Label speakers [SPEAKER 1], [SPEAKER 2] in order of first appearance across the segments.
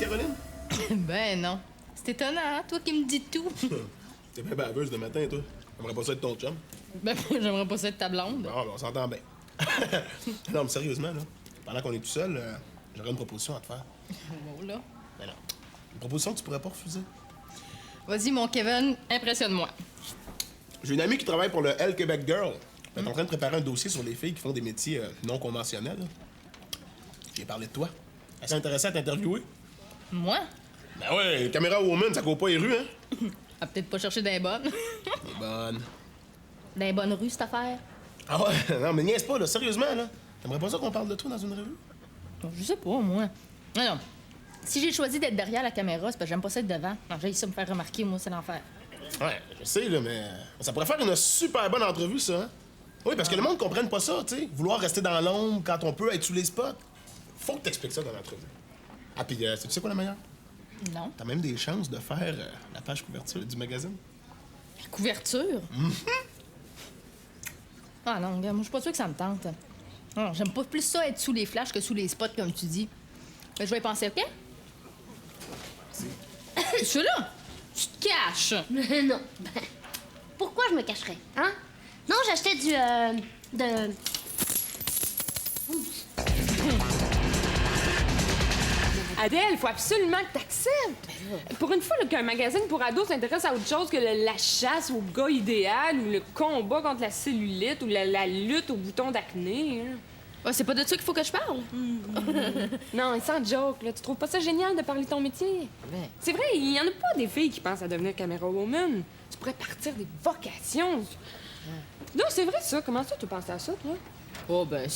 [SPEAKER 1] Caroline?
[SPEAKER 2] Ben non. C'est étonnant, hein, toi qui me dis tout.
[SPEAKER 1] T'es bien baveuse de matin, toi. J'aimerais pas ça être ton chum.
[SPEAKER 2] Ben moi, j'aimerais pas ça être ta blonde.
[SPEAKER 1] Non, mais on s'entend bien. Non, mais sérieusement, là, pendant qu'on est tout seul, j'aurais une proposition à te faire.
[SPEAKER 2] Bon, là.
[SPEAKER 1] Ben non. Une proposition que tu pourrais pas refuser.
[SPEAKER 2] Vas-y, mon Kevin, impressionne-moi.
[SPEAKER 1] J'ai une amie qui travaille pour le L Québec Girl. Elle est en train de préparer un dossier sur les filles qui font des métiers non conventionnels. Là. J'ai parlé de toi. Elle s'est intéressée à t'interviewer.
[SPEAKER 2] Moi?
[SPEAKER 1] Ben ouais, caméra woman, ça court pas les rues, hein?
[SPEAKER 2] A peut-être pas cherché des bonnes.
[SPEAKER 1] Des bonnes.
[SPEAKER 2] Des bonnes rues, cette affaire.
[SPEAKER 1] Ah ouais, non, mais niaise pas, là, sérieusement, là. T'aimerais pas ça qu'on parle de toi dans une revue?
[SPEAKER 2] Je sais pas, moi. Non. Si j'ai choisi d'être derrière la caméra, c'est parce que j'aime pas ça être devant. Non, j'ai ça me faire remarquer, moi, c'est l'enfer.
[SPEAKER 1] Ouais, je sais, là, mais ça pourrait faire une super bonne entrevue, ça, hein? Oui, parce que le monde comprenne pas ça, tu sais. Vouloir rester dans l'ombre quand on peut être sous les spots. Faut que t'expliques ça dans l'entrevue. Ah, puis, tu sais quoi la meilleure?
[SPEAKER 2] Non.
[SPEAKER 1] T'as même des chances de faire la page couverture du magazine.
[SPEAKER 2] La couverture? Ah non, gars, moi, je suis pas sûre que ça me tente. Non, j'aime pas plus ça être sous les flashs que sous les spots, comme tu dis. Mais je vais y penser, OK? C'est ça, là? Tu te caches!
[SPEAKER 3] Non. Ben, pourquoi je me cacherais, hein? Non, j'achetais de...
[SPEAKER 4] Adèle, faut absolument que t'acceptes. Pour une fois là, qu'un magazine pour ados s'intéresse à autre chose que la chasse au gars idéal ou le combat contre la cellulite ou la lutte au bouton d'acné. Hein.
[SPEAKER 2] Ah, c'est pas de ça qu'il faut que je parle?
[SPEAKER 4] Non, sans joke, là, tu trouves pas ça génial de parler de ton métier?
[SPEAKER 2] Ben.
[SPEAKER 4] C'est vrai, il y en a pas des filles qui pensent à devenir caméra woman. Tu pourrais partir des vocations. Non, c'est vrai ça. Comment ça, tu penses à ça, toi?
[SPEAKER 2] Oh, ben,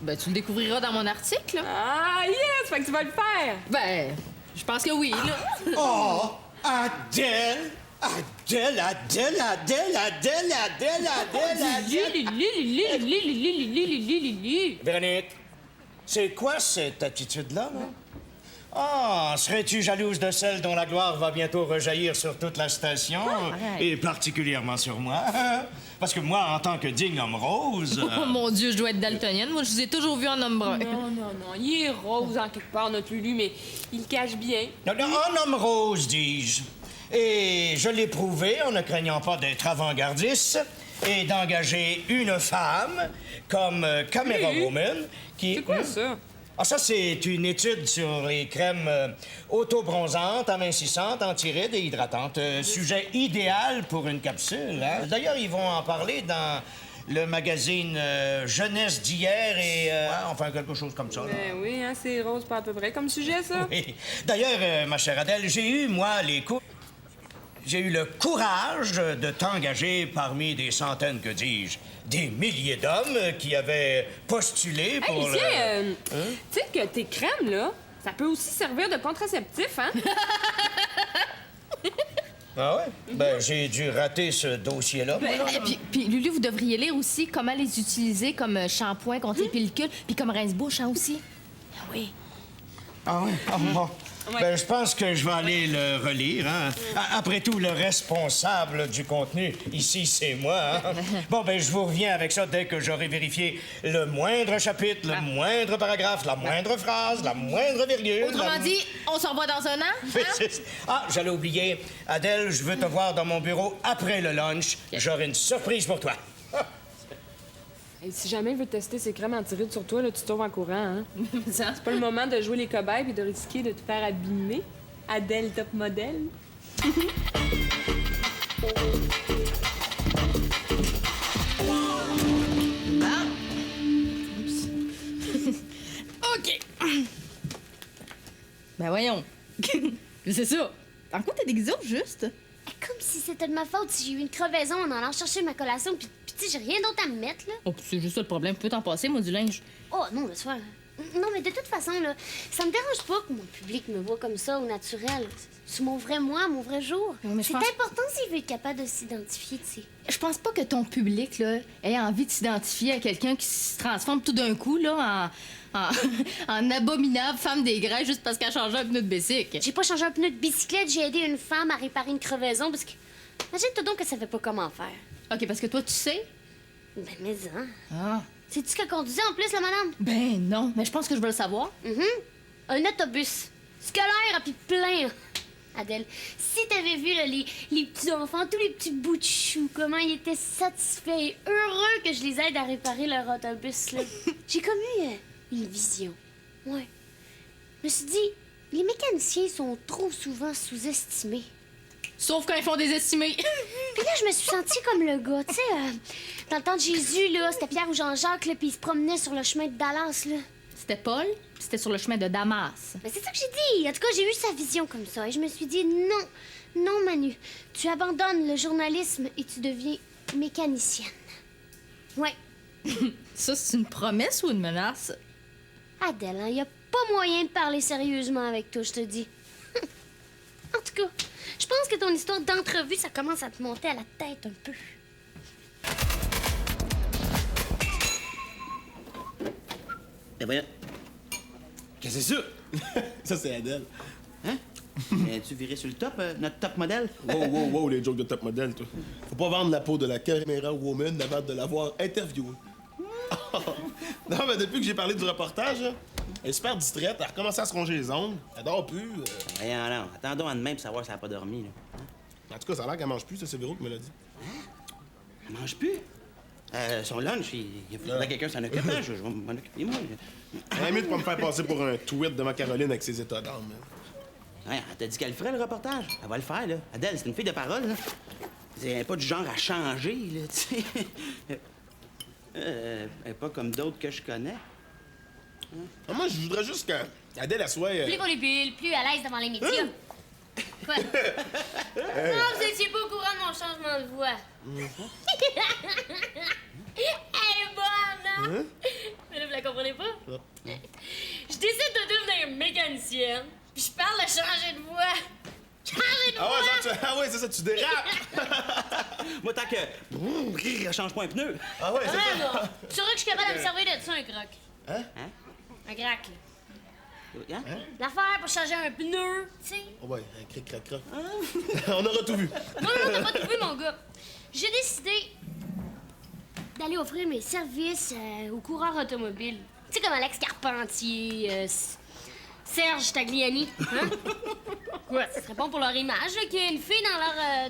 [SPEAKER 2] ben, tu le découvriras dans mon article, là.
[SPEAKER 4] Ah, yes! Fait que tu vas le faire!
[SPEAKER 2] Ben, je pense que oui, là.
[SPEAKER 5] Oh, Adèle! Adèle, Adèle, Adèle, Adèle, Adèle, Adèle, Adèle! Véronique, c'est quoi cette attitude-là, là? Ah, serais-tu jalouse de celle dont la gloire va bientôt rejaillir sur toute la station, et particulièrement sur moi? Parce que moi, en tant que digne homme rose...
[SPEAKER 2] Oh mon Dieu, je dois être daltonienne. Moi, je vous ai toujours vu en homme brun.
[SPEAKER 4] Non, il est rose en quelque part, notre Lulu, mais il le cache bien.
[SPEAKER 5] Non, un homme rose, dis-je. Et je l'ai prouvé en ne craignant pas d'être avant-gardiste et d'engager une femme comme caméra woman qui...
[SPEAKER 4] C'est quoi ça?
[SPEAKER 5] Ah, ça, c'est une étude sur les crèmes auto-bronzantes, amincissantes, antirides et hydratantes. Sujet idéal pour une capsule, hein? D'ailleurs, ils vont en parler dans le magazine Jeunesse d'hier et... enfin, quelque chose comme ça. Là.
[SPEAKER 4] Ben oui, hein, c'est rose pas à peu près comme sujet, ça.
[SPEAKER 5] Oui. D'ailleurs, ma chère Adèle, j'ai eu, moi, j'ai eu le courage de t'engager parmi des centaines, que dis-je, des milliers d'hommes qui avaient postulé pour
[SPEAKER 4] Hey, tiens, tu sais que tes crèmes, là, ça peut aussi servir de contraceptif, hein?
[SPEAKER 5] Ah ouais? Ben, j'ai dû rater ce dossier-là. moi, là.
[SPEAKER 2] Puis, Lulu, vous devriez lire aussi comment les utiliser comme shampoing contre les pellicules, puis comme rince-bouche, hein, aussi. Ah oui.
[SPEAKER 5] Ah ouais? Ah, bon.
[SPEAKER 4] Ouais.
[SPEAKER 5] Ben, je pense que je vais aller le relire, hein. Après tout, le responsable du contenu, ici, c'est moi, hein. Bon, ben, je vous reviens avec ça dès que j'aurai vérifié le moindre chapitre, le moindre paragraphe, la moindre phrase, la moindre virgule.
[SPEAKER 2] Autrement dit, on s'en revoit dans un an? Hein?
[SPEAKER 5] Ah, j'allais oublier. Adèle, je veux te voir dans mon bureau après le lunch. J'aurai une surprise pour toi.
[SPEAKER 4] Hey, si jamais il veut tester ses crèmes antirides sur toi, là, tu tombes en courant, hein? C'est pas le moment de jouer les cobayes et de risquer de te faire abîmer. Adèle top modèle.
[SPEAKER 2] OK. Ben voyons. C'est ça. En quoi t'es déguisée au juste?
[SPEAKER 3] Comme si c'était de ma faute si j'ai eu une crevaison en allant chercher ma collation, puis tu sais, j'ai rien d'autre à me mettre, là.
[SPEAKER 2] Oh, puis c'est juste ça le problème. Tu peux t'en passer, moi, du linge.
[SPEAKER 3] Oh, non, le soir. Non, mais de toute façon, là, ça me dérange pas que mon public me voit comme ça, au naturel. C'est mon vrai moi, mon vrai jour.
[SPEAKER 2] Oui, mais je
[SPEAKER 3] c'est
[SPEAKER 2] pense-
[SPEAKER 3] important s'il veut être capable de s'identifier, tu sais.
[SPEAKER 2] Je pense pas que ton public, là, ait envie de s'identifier à quelqu'un qui se transforme tout d'un coup, là, en abominable femme des grès juste parce qu'elle a changé un pneu de bicycle.
[SPEAKER 3] J'ai pas changé un pneu de bicyclette, j'ai aidé une femme à réparer une crevaison parce que... Imagine-toi donc qu'elle savait pas comment faire.
[SPEAKER 2] OK, parce que toi, tu sais?
[SPEAKER 3] Ben, mais hein.
[SPEAKER 2] Ah.
[SPEAKER 3] C'est-tu qu'elle conduisait en plus, la madame?
[SPEAKER 2] Ben non, mais je pense que je veux le savoir.
[SPEAKER 3] Un autobus. scolaire, puis plein. Adèle, si t'avais vu là, les petits enfants, tous les petits bouts de chou, comment ils étaient satisfaits et heureux que je les aide à réparer leur autobus, là. J'ai comme eu une vision. Ouais. Je me suis dit, les mécaniciens sont trop souvent sous-estimés.
[SPEAKER 2] Sauf quand ils font des estimés.
[SPEAKER 3] Puis là, je me suis sentie comme le gars, tu sais, dans le temps de Jésus, là, c'était Pierre ou Jean-Jacques, là, puis ils se promenaient sur le chemin de Dallas, là.
[SPEAKER 2] C'était Paul, puis c'était sur le chemin de Damas.
[SPEAKER 3] Mais c'est ça que j'ai dit. En tout cas, j'ai eu sa vision comme ça. Et je me suis dit, non, Manu. Tu abandonnes le journalisme et tu deviens mécanicienne. Ouais.
[SPEAKER 2] Ça, c'est une promesse ou une menace?
[SPEAKER 3] Adèle, hein, y a pas moyen de parler sérieusement avec toi, je te dis. En tout cas, je pense que ton histoire d'entrevue, ça commence à te monter à la tête un peu.
[SPEAKER 6] Ben voyons. Qu'est-ce que c'est ça?
[SPEAKER 1] Ça, c'est Adèle.
[SPEAKER 6] Hein? Tu viré sur le top, notre top modèle?
[SPEAKER 1] Wow, les jokes de top modèle, toi. Faut pas vendre la peau de la caméra woman avant de l'avoir interviewée. Non, mais depuis que j'ai parlé du reportage, là, elle est super distraite, elle a recommencé à se ronger les ongles, elle dort plus.
[SPEAKER 6] Voyons, non. Attendons à demain pour savoir si elle n'a pas dormi, là.
[SPEAKER 1] En tout cas, ça a l'air qu'elle mange plus, ça, c'est Véro qui me l'a dit.
[SPEAKER 6] Elle mange plus? Son lunch, il faudrait que quelqu'un s'en occupe. Je vais m'en occuper, moi.
[SPEAKER 1] Elle est mieux de pas me faire passer pour un tweet devant Caroline avec ses états d'âme.
[SPEAKER 6] Ouais, elle t'a dit qu'elle ferait le reportage. Elle va le faire, là. Adèle, c'est une fille de parole, là. Elle n'est pas du genre à changer, là, tu sais. Elle est pas comme d'autres que je connais.
[SPEAKER 1] Moi, je voudrais juste qu'Adèle, elle soit...
[SPEAKER 3] Plus volubile, plus à l'aise devant les médias. Quoi? Non, vous étiez pas au courant de mon changement de voix. Elle est bonne, hein? Mais là, vous la comprenez pas? Je décide de devenir mécanicienne, puis je parle de changer de voix. Changer de voix!
[SPEAKER 1] Ah ouais, c'est ça, tu dérapes!
[SPEAKER 6] Moi, tant que... elle change pas un pneu.
[SPEAKER 1] Ah ouais, c'est ça.
[SPEAKER 3] Ah non! Tu sauras que je suis capable de me servir de ça, un croc.
[SPEAKER 1] Hein?
[SPEAKER 3] Un crack, là.
[SPEAKER 6] Hein?
[SPEAKER 3] L'affaire pour changer un pneu, tu sais.
[SPEAKER 1] Oh ouais, un cric, crac, crac. On aura tout vu.
[SPEAKER 3] Non, t'as pas tout vu, mon gars. J'ai décidé d'aller offrir mes services aux coureurs automobiles. Tu sais, comme Alex Carpentier, Serge Tagliani. Hein? Quoi? Ce serait bon pour leur image, là, qu'il y ait une fille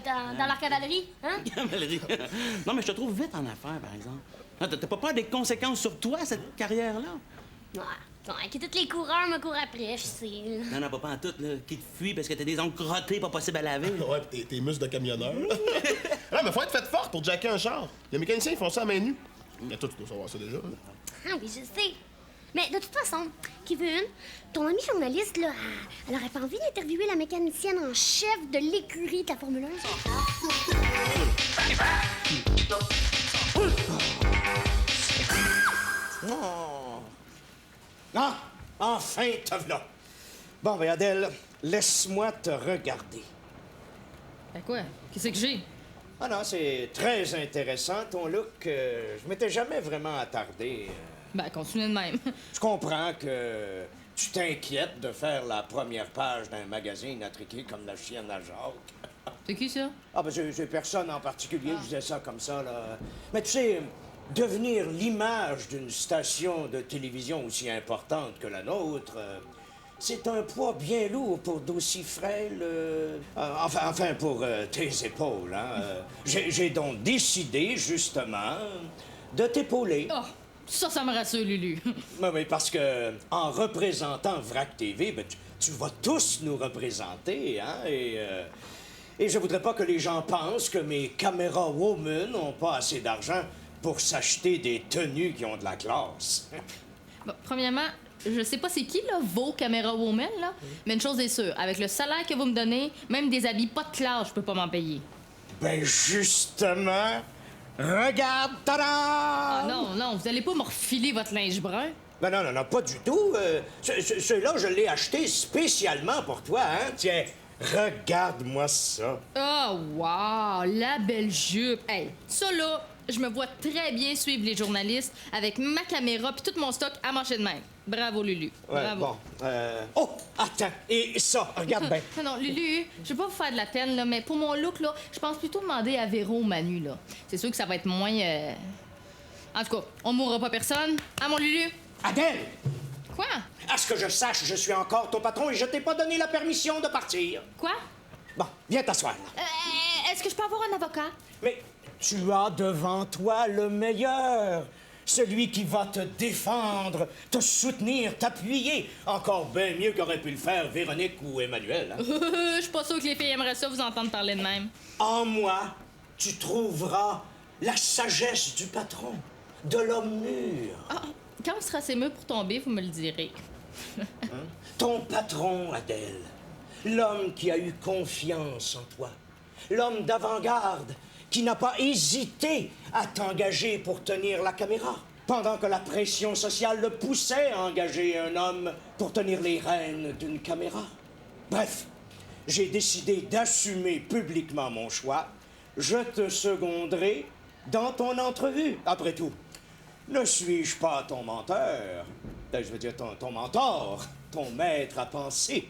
[SPEAKER 3] dans leur cavalerie, hein?
[SPEAKER 6] Non, mais je te trouve vite en affaires, par exemple. T'as pas peur des conséquences sur toi, cette carrière-là?
[SPEAKER 3] Ouais. Bon, que tous les coureurs me courent après, je sais.
[SPEAKER 6] Non, pas en tout, là. Qui te fuit parce que t'as des ongles crottés, pas possible à laver.
[SPEAKER 1] Ouais, pis tes muscles de camionneur. Non, mais faut être fait fort pour jacker un char. Les mécaniciens, ils font ça à main nue. Mais toi, tu dois savoir ça déjà.
[SPEAKER 3] Ah oui, je sais. Mais de toute façon, Kevin, ton amie journaliste, là, elle aurait pas envie d'interviewer la mécanicienne en chef de l'écurie de la Formule 1?
[SPEAKER 5] Oh. Ah! Enfin, te v'là. Bon, ben Adèle, laisse-moi te regarder.
[SPEAKER 2] Ben quoi? Qu'est-ce que j'ai?
[SPEAKER 5] Ah non, c'est très intéressant, ton look. Je m'étais jamais vraiment attardé.
[SPEAKER 2] Ben, continue de même.
[SPEAKER 5] Je comprends que tu t'inquiètes de faire la première page d'un magazine intriqué comme La Chienne à Jacques.
[SPEAKER 2] C'est qui, ça?
[SPEAKER 5] Ah, ben c'est personne en particulier, je disais ça comme ça, là. Mais tu sais, devenir l'image d'une station de télévision aussi importante que la nôtre, c'est un poids bien lourd pour d'aussi frêles... enfin, pour tes épaules, hein. J'ai donc décidé, justement, de t'épauler.
[SPEAKER 2] Oh, ça me rassure, Lulu.
[SPEAKER 5] Oui, parce que en représentant VRAC TV, ben, tu vas tous nous représenter, hein, et je voudrais pas que les gens pensent que mes caméra women n'ont pas assez d'argent pour s'acheter des tenues qui ont de la classe.
[SPEAKER 2] Bon, premièrement, je sais pas c'est qui, là, vos caméra women, là, mais une chose est sûre, avec le salaire que vous me donnez, même des habits pas de classe, je peux pas m'en payer.
[SPEAKER 5] Ben, justement, regarde, tada!
[SPEAKER 2] Ah non, vous allez pas me refiler votre linge brun?
[SPEAKER 5] Ben non, pas du tout. Celui-là, je l'ai acheté spécialement pour toi, hein. Tiens, regarde-moi ça.
[SPEAKER 2] Oh, wow, la belle jupe. Hey, ça, là, je me vois très bien suivre les journalistes avec ma caméra puis tout mon stock à marcher de même. Bravo, Lulu.
[SPEAKER 5] Ouais,
[SPEAKER 2] Bravo.
[SPEAKER 5] bon. Oh, attends, et ça, regarde bien.
[SPEAKER 2] Non, Lulu, je vais pas vous faire de la peine, là, mais pour mon look, là, je pense plutôt demander à Véro ou Manu, là. C'est sûr que ça va être moins... En tout cas, on mourra pas personne. Ah, mon Lulu?
[SPEAKER 5] Adèle!
[SPEAKER 2] Quoi?
[SPEAKER 5] À ce que je sache, je suis encore ton patron et je t'ai pas donné la permission de partir.
[SPEAKER 2] Quoi?
[SPEAKER 5] Bon, viens t'asseoir, là.
[SPEAKER 2] Est-ce que je peux avoir un avocat?
[SPEAKER 5] Mais tu as devant toi le meilleur. Celui qui va te défendre, te soutenir, t'appuyer. Encore bien mieux qu'aurait pu le faire Véronique ou Emmanuel. Hein?
[SPEAKER 2] Je suis pas sûre que les filles aimeraient ça vous entendre parler de même.
[SPEAKER 5] En moi, tu trouveras la sagesse du patron, de l'homme mûr.
[SPEAKER 2] Ah, quand on sera assez mûr pour tomber, vous me le direz.
[SPEAKER 5] Ton patron, Adèle. L'homme qui a eu confiance en toi. L'homme d'avant-garde qui n'a pas hésité à t'engager pour tenir la caméra, pendant que la pression sociale le poussait à engager un homme pour tenir les rênes d'une caméra. Bref, j'ai décidé d'assumer publiquement mon choix. Je te seconderai dans ton entrevue. Après tout, ne suis-je pas ton menteur? Je veux dire ton mentor, ton maître à penser.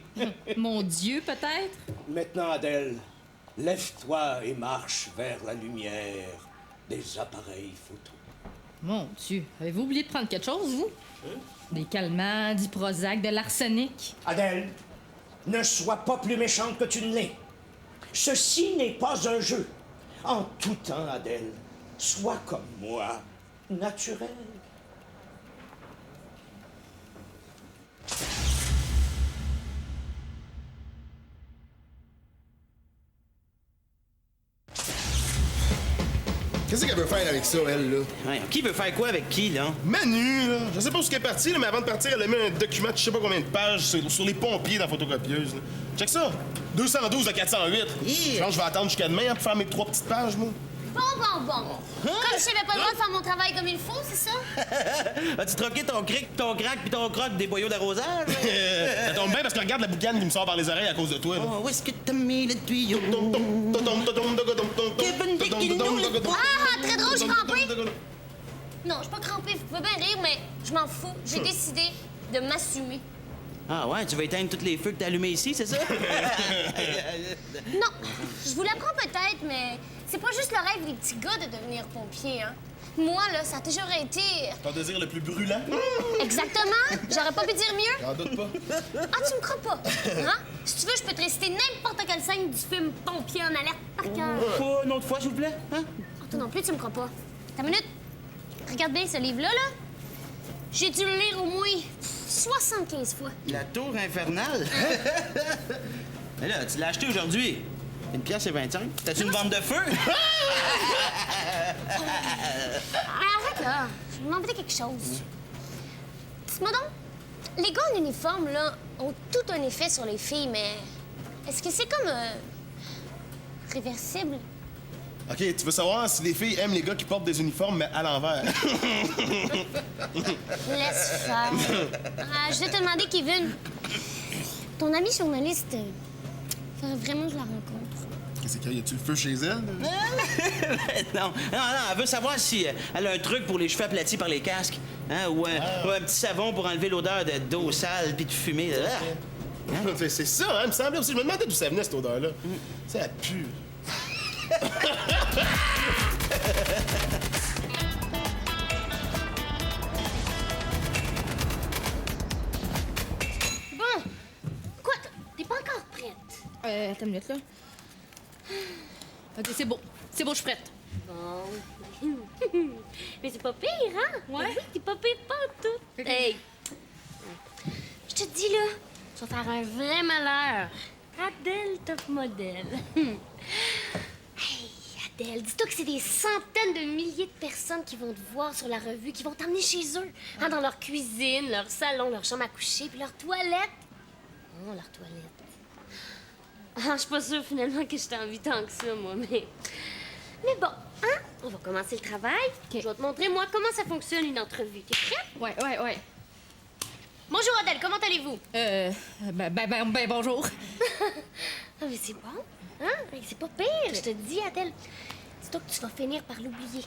[SPEAKER 2] Mon Dieu, peut-être?
[SPEAKER 5] Maintenant, Adèle, lève-toi et marche vers la lumière des appareils photo.
[SPEAKER 2] Mon Dieu, avez-vous oublié de prendre quelque chose, vous? Des calmants, du Prozac, de l'arsenic?
[SPEAKER 5] Adèle, ne sois pas plus méchante que tu ne l'es. Ceci n'est pas un jeu. En tout temps, Adèle, sois comme moi, naturelle.
[SPEAKER 1] Qu'est-ce qu'elle veut faire avec ça, elle, là?
[SPEAKER 6] Ouais, qui veut faire quoi avec qui, là?
[SPEAKER 1] Manu, là. Je sais pas où elle est partie, là, mais avant de partir, elle a mis un document de je sais pas combien de pages sur les pompiers dans la photocopieuse. Là. Check ça. 212 à 408. Je pense que je vais attendre jusqu'à demain hein, pour faire mes 3 petites pages, moi.
[SPEAKER 3] Bon. Comme je n'avais pas le droit de faire mon travail comme il faut, c'est ça?
[SPEAKER 6] As-tu troqué ton crack puis ton croc des boyaux d'arrosage?
[SPEAKER 1] Ça tombe bien parce que regarde la boucane qui me sort par les oreilles à cause de toi, là.
[SPEAKER 6] Oh, où est-ce que t'as mis le tuyau?
[SPEAKER 3] Ah, très drôle, je suis crampée. Non, je suis pas crampée, vous pouvez bien rire, mais je m'en fous. J'ai décidé de m'assumer.
[SPEAKER 6] Ah ouais, tu vas éteindre tous les feux que t'as allumés ici, c'est ça?
[SPEAKER 3] Non, je vous l'apprends peut-être, mais c'est pas juste le rêve des petits gars de devenir pompier, hein. Moi, là, ça a toujours été...
[SPEAKER 1] Ton désir le plus brûlant?
[SPEAKER 3] Exactement! J'aurais pas pu dire mieux.
[SPEAKER 1] J'en doute pas.
[SPEAKER 3] Ah, tu me crois pas? Hein? Si tu veux, je peux te réciter n'importe quelle scène du film Pompier en alerte par cœur.
[SPEAKER 6] Pas une autre fois, s'il vous plaît? Hein?
[SPEAKER 3] Ah, toi non plus, tu me crois pas. T'as une minute. Regarde bien ce livre-là, là. J'ai dû le lire au moins 75 fois.
[SPEAKER 6] La tour infernale? Mais là, tu l'as acheté aujourd'hui. 1,25 $. T'as-tu une bande de feu?
[SPEAKER 3] Arrête, là. Je vais m'enlever quelque chose. Dis-moi donc, les gars en uniforme, là, ont tout un effet sur les filles, mais est-ce que c'est comme réversible?
[SPEAKER 1] OK, tu veux savoir si les filles aiment les gars qui portent des uniformes, mais à l'envers?
[SPEAKER 3] Laisse faire. Je vais te demander, Kevin, ton amie journaliste, faudrait vraiment que je la rencontre.
[SPEAKER 1] Qu'est-ce qu'il y a? Y a-tu le feu chez elle?
[SPEAKER 6] Non, elle veut savoir si elle a un truc pour les cheveux aplatis par les casques. Hein, ou un petit savon pour enlever l'odeur d'eau sale puis de fumée.
[SPEAKER 1] C'est ça, hein, il me semblait aussi. Je me demandais d'où ça venait, cette odeur-là. Ça pue.
[SPEAKER 3] Bon, quoi, t'es pas encore prête?
[SPEAKER 2] Attends une minute, là. OK, c'est beau. C'est beau, je suis prête.
[SPEAKER 3] Bon. Mais c'est pas pire, hein?
[SPEAKER 2] Ouais.
[SPEAKER 3] Oui, t'es pas pire pas tout. Hey! Je te dis, là, tu vas faire un vrai malheur. Adèle, top modèle. Hey, Adèle, dis-toi que c'est des centaines de milliers de personnes qui vont te voir sur la revue, qui vont t'emmener chez eux, hein, dans leur cuisine, leur salon, leur chambre à coucher, puis leur toilette. Oh, leur toilette. Ah, je suis pas sûre, finalement, que je t'ai envie tant que ça, moi, mais... Mais bon, hein? On va commencer le travail.
[SPEAKER 2] OK.
[SPEAKER 3] Je vais te montrer, moi, comment ça fonctionne, une entrevue. T'es prête?
[SPEAKER 2] Ouais.
[SPEAKER 3] Bonjour, Adèle, comment allez-vous?
[SPEAKER 2] Bonjour.
[SPEAKER 3] Ah, mais c'est bon, hein? C'est pas pire, je te dis, Adèle. Dis-toi que tu vas finir par l'oublier.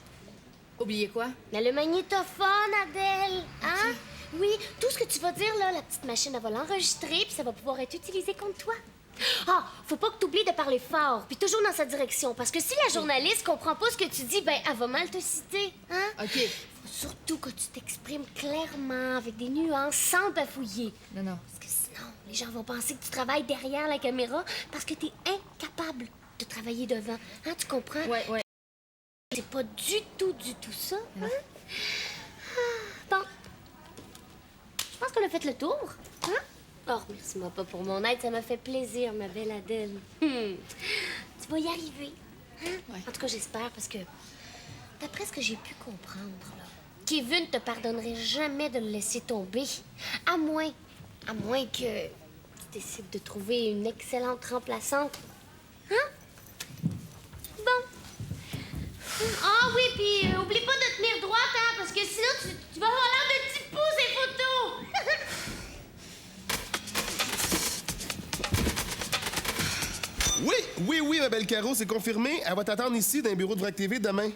[SPEAKER 2] Oubliez quoi?
[SPEAKER 3] Mais le magnétophone, Adèle, hein? Oui, tout ce que tu vas dire, là, la petite machine, elle va l'enregistrer, puis ça va pouvoir être utilisé contre toi. Ah, faut pas que t'oublies de parler fort, puis toujours dans sa direction, parce que si la journaliste comprend pas ce que tu dis, ben, elle va mal te citer, hein?
[SPEAKER 2] OK.
[SPEAKER 3] Surtout quand tu t'exprimes clairement, avec des nuances, sans bafouiller.
[SPEAKER 2] Non, non.
[SPEAKER 3] Parce que sinon, les gens vont penser que tu travailles derrière la caméra parce que t'es incapable de travailler devant. Hein, tu comprends?
[SPEAKER 2] Ouais.
[SPEAKER 3] C'est pas du tout ça. Hein? Bon. Je pense qu'on a fait le tour. Hein? Oh, remercie-moi pas pour mon aide, ça m'a fait plaisir, ma belle Adèle. Tu vas y arriver. Hein?
[SPEAKER 2] Ouais.
[SPEAKER 3] En tout cas, j'espère, parce que d'après ce que j'ai pu comprendre, là, Kevin te pardonnerait jamais de le laisser tomber. À moins que tu décides de trouver une excellente remplaçante. Hein? Bon. Ah oui, puis oublie pas de tenir droite, hein, parce que sinon tu vas avoir l'air de petit pouce et photos.
[SPEAKER 1] Oui, ma belle Caro, c'est confirmé. Elle va t'attendre ici dans les bureaux de Vrac TV demain.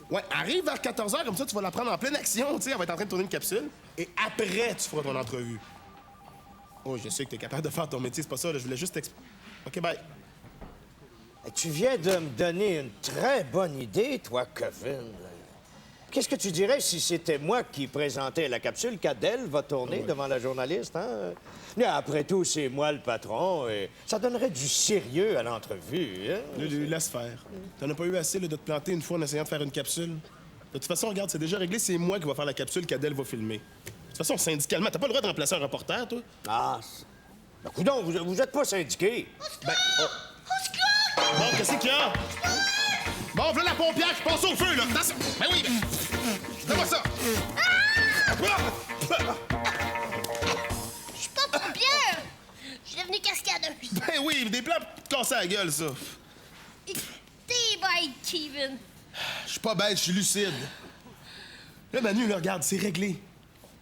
[SPEAKER 1] Ouais, arrive vers 14h, comme ça, tu vas la prendre en pleine action, tu sais. Elle va être en train de tourner une capsule. Et après, tu feras ton entrevue. Oh, je sais que t'es capable de faire ton métier, c'est pas ça, là. Je voulais juste t'expliquer. OK, bye.
[SPEAKER 5] Tu viens de me donner une très bonne idée, toi, Kevin. Qu'est-ce que tu dirais si c'était moi qui présentais la capsule qu'Adèle va tourner devant la journaliste, hein? Mais après tout, c'est moi le patron et ça donnerait du sérieux à l'entrevue, hein?
[SPEAKER 1] Lulu, laisse faire. T'en as pas eu assez là, de te planter une fois en essayant de faire une capsule? De toute façon, regarde, c'est déjà réglé, c'est moi qui va faire la capsule qu'Adèle va filmer. De toute façon, syndicalement, t'as pas le droit de remplacer un reporter, toi?
[SPEAKER 5] Ah, ben, coudonc, vous êtes pas syndiqué.
[SPEAKER 1] Ben, oh. Bon, qu'est-ce qu'il y a? Bon, voilà la pompière qui passe au feu, là! Ben oui! Fais-moi ça!
[SPEAKER 3] Je suis pas pompière. Je suis devenue cascadeuse.
[SPEAKER 1] Ben oui, des plans pour te casser la gueule, ça.
[SPEAKER 3] T'es bête, Kevin.
[SPEAKER 1] Je suis pas bête, je suis lucide. Là, Manu, là, regarde, c'est réglé.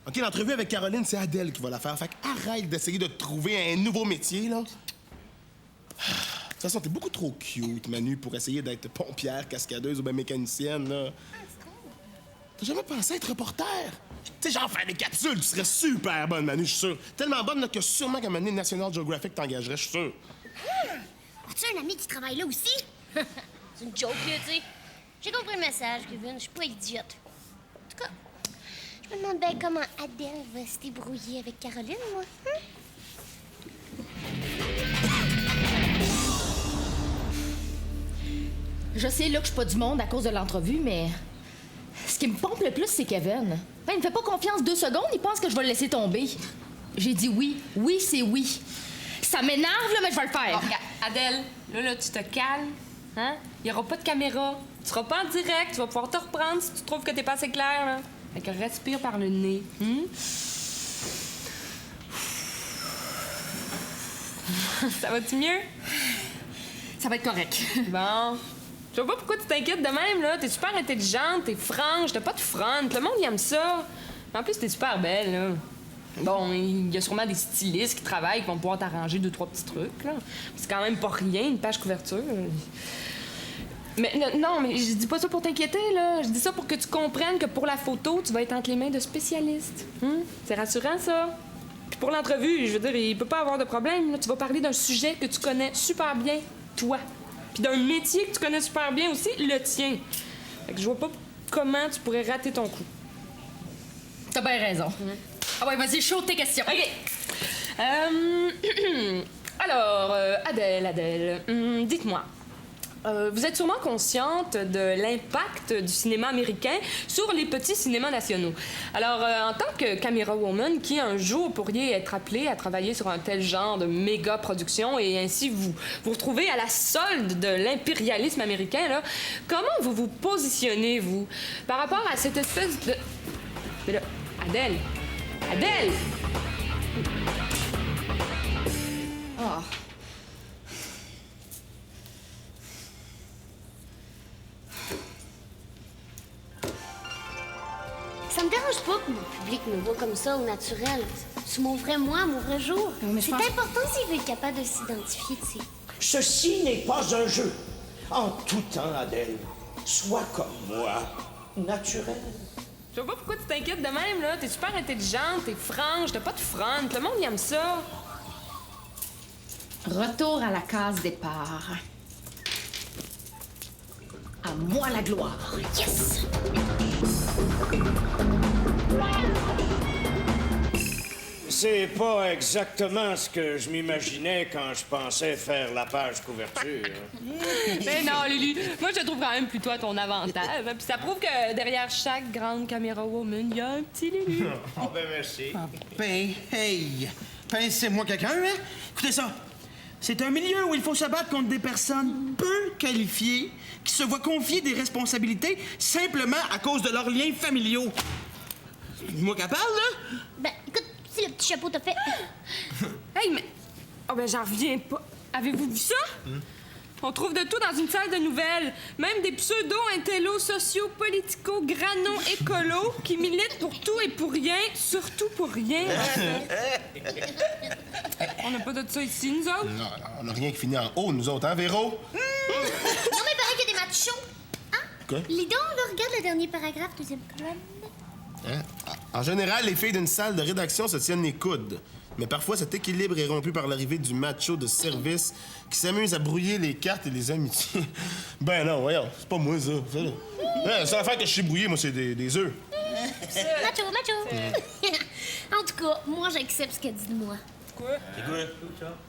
[SPEAKER 1] OK, l'entrevue avec Caroline, c'est Adèle qui va la faire. Fait arrête d'essayer de te trouver un nouveau métier, là. De toute façon, t'es beaucoup trop cute, Manu, pour essayer d'être pompière, cascadeuse ou bien mécanicienne, là. T'as jamais pensé être reporter? Tu sais, genre faire des capsules, tu serais super bonne, Manu, je suis sûr. Tellement bonne là, que sûrement qu'à un moment donné, National Geographic t'engagerait, je suis sûr.
[SPEAKER 3] As-tu un ami qui travaille là aussi? C'est une joke, là, tu sais. J'ai compris le message, Kevin. Je suis pas idiote. En tout cas, je me demande bien comment Adèle va se débrouiller avec Caroline, moi.
[SPEAKER 2] Je sais là que je suis pas du monde à cause de l'entrevue, mais ce qui me pompe le plus, c'est Kevin. Il me fait pas confiance 2 secondes, il pense que je vais le laisser tomber. J'ai dit oui. Oui, c'est oui. Ça m'énerve, là, mais je vais le faire.
[SPEAKER 4] Oh, regarde, Adèle, là, tu te calmes. Hein? Il y aura pas de caméra. Tu seras pas en direct. Tu vas pouvoir te reprendre si tu trouves que t'es pas assez clair, là. Fait que respire par le nez. Ça va-tu mieux?
[SPEAKER 2] Ça va être correct.
[SPEAKER 4] Bon. Je vois pas pourquoi tu t'inquiètes de même, là. T'es super intelligente, t'es franche, t'as pas de front. Le monde, il aime ça. En plus, t'es super belle, là. Bon, il y a sûrement des stylistes qui travaillent, qui vont pouvoir t'arranger 2-3 petits trucs, là. C'est quand même pas rien, une page couverture. Mais non, mais je dis pas ça pour t'inquiéter, là. Je dis ça pour que tu comprennes que pour la photo, tu vas être entre les mains de spécialistes. C'est rassurant, ça. Puis pour l'entrevue, je veux dire, il peut pas avoir de problème, là. Tu vas parler d'un sujet que tu connais super bien, toi. Puis d'un métier que tu connais super bien aussi, le tien. Fait que je vois pas comment tu pourrais rater ton coup.
[SPEAKER 2] T'as bien raison. Ah ouais, vas-y, chaud tes questions.
[SPEAKER 4] OK. Alors, Adèle, dites-moi. Vous êtes sûrement consciente de l'impact du cinéma américain sur les petits cinémas nationaux. Alors, en tant que caméra woman, qui un jour pourriez être appelée à travailler sur un tel genre de méga production et ainsi vous retrouvez à la solde de l'impérialisme américain, là, comment vous vous positionnez, vous, par rapport à cette espèce de... Mais là, Adèle!
[SPEAKER 2] Ah.
[SPEAKER 3] Ça me dérange pas que mon public me voit comme ça, au naturel. C'est mon vrai moi, mon vrai jour.
[SPEAKER 2] mais je
[SPEAKER 3] C'est
[SPEAKER 2] pense-
[SPEAKER 3] important s'il veut être capable de s'identifier, tu sais.
[SPEAKER 5] Ceci n'est pas un jeu. En tout temps, Adèle, sois comme moi, naturel.
[SPEAKER 4] Je vois pas pourquoi tu t'inquiètes de même, là. T'es super intelligente, t'es franche, t'as pas de front. Le monde, il aime ça.
[SPEAKER 2] Retour à la case départ. À moi la gloire.
[SPEAKER 3] Yes!
[SPEAKER 5] C'est pas exactement ce que je m'imaginais quand je pensais faire la page couverture.
[SPEAKER 4] Mais non, Lulu, moi, je te trouve quand même plutôt à ton avantage. Hein. Puis ça prouve que derrière chaque grande caméra woman, il y a un petit Lulu.
[SPEAKER 5] Oh, ben merci.
[SPEAKER 6] Ben, hey, pincez-moi quelqu'un, hein? Écoutez ça. C'est un milieu où il faut se battre contre des personnes peu qualifiées qui se voient confier des responsabilités simplement à cause de leurs liens familiaux. Moi qui parle, là?
[SPEAKER 3] Ben, écoute, si le petit chapeau t'a fait...
[SPEAKER 4] Hey, mais... Oh, ben, j'en reviens pas. Avez-vous vu ça? On trouve de tout dans une salle de nouvelles. Même des pseudo-intellos sociaux, politico, grano, écolos qui militent pour tout et pour rien, surtout pour rien. On n'a pas de ça ici, nous autres?
[SPEAKER 1] Non, on n'a rien qui finit en haut, nous autres, hein, Véro?
[SPEAKER 3] Non, mais pareil qu'il y a des matchs chauds. Hein?
[SPEAKER 1] Quoi?
[SPEAKER 3] Lidon, là, regarde le dernier paragraphe, deuxième colonne.
[SPEAKER 1] Hein? En général, les filles d'une salle de rédaction se tiennent les coudes. Mais parfois, cet équilibre est rompu par l'arrivée du macho de service qui s'amuse à brouiller les cartes et les amitiés. Ben non, voyons, c'est pas moi, ça. La seule affaire que je sais brouiller, moi, c'est des œufs.
[SPEAKER 3] Macho, macho. En tout cas, moi, j'accepte ce qu'elle dit de moi.
[SPEAKER 4] Quoi?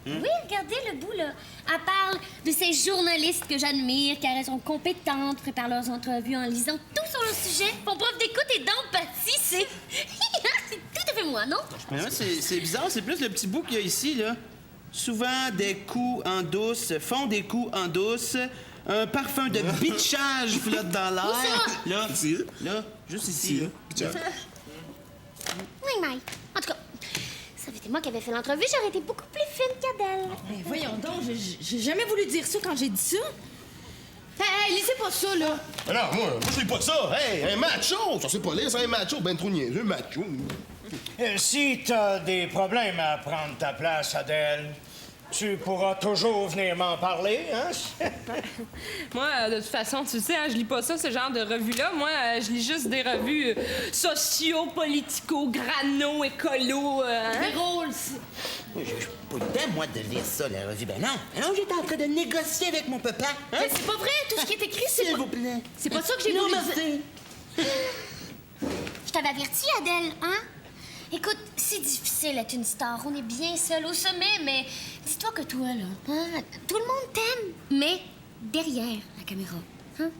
[SPEAKER 3] Oui, regardez le bout, là. Elle parle de ces journalistes que j'admire, car elles sont compétentes, préparent leurs entrevues en lisant tout sur le sujet, font preuve d'écoute et d'empathie. C'est... c'est tout à fait moi, non?
[SPEAKER 6] Mais ouais, c'est bizarre, c'est plus le petit bout qu'il y a ici, là. Souvent des coups en douce, font des coups en douce, un parfum de bitchage flotte dans l'air. Là,
[SPEAKER 1] Ici,
[SPEAKER 6] là, juste ici.
[SPEAKER 1] Tiens.
[SPEAKER 3] Oui, Mike. En tout cas, ça avait été moi qui avais fait l'entrevue, j'aurais été beaucoup plus fine qu'Adèle.
[SPEAKER 2] Ben voyons donc, j'ai jamais voulu dire ça quand j'ai dit ça. Hey, lisez pas ça, là.
[SPEAKER 1] Ben non, moi, je lis pas ça. Hey, un macho! Ça, c'est pas lire, c'est un macho, ben trop niaiseux, macho.
[SPEAKER 5] Si t'as des problèmes à prendre ta place, Adèle, tu pourras toujours venir m'en parler, hein?
[SPEAKER 4] Moi, de toute façon, tu sais, hein, je lis pas ça, ce genre de revues-là. Moi, je lis juste des revues sociaux, politico, grano, écolo, hein?
[SPEAKER 2] Véro,
[SPEAKER 6] Oui, j'ai pas le temps, moi, de lire ça, la revue. Ben non, j'étais en train de négocier avec mon papa. Hein?
[SPEAKER 2] mais c'est pas vrai, tout ce qui est écrit, c'est
[SPEAKER 6] S'il
[SPEAKER 2] pas...
[SPEAKER 6] vous plaît.
[SPEAKER 2] C'est pas ça que j'ai
[SPEAKER 6] Non,
[SPEAKER 2] voulu
[SPEAKER 6] merci.
[SPEAKER 3] Je t'avais averti, Adèle, hein? Écoute, c'est difficile d'être une star. On est bien seul au sommet, mais dis-toi que toi, là, hein, tout le monde t'aime, mais derrière la caméra, hein?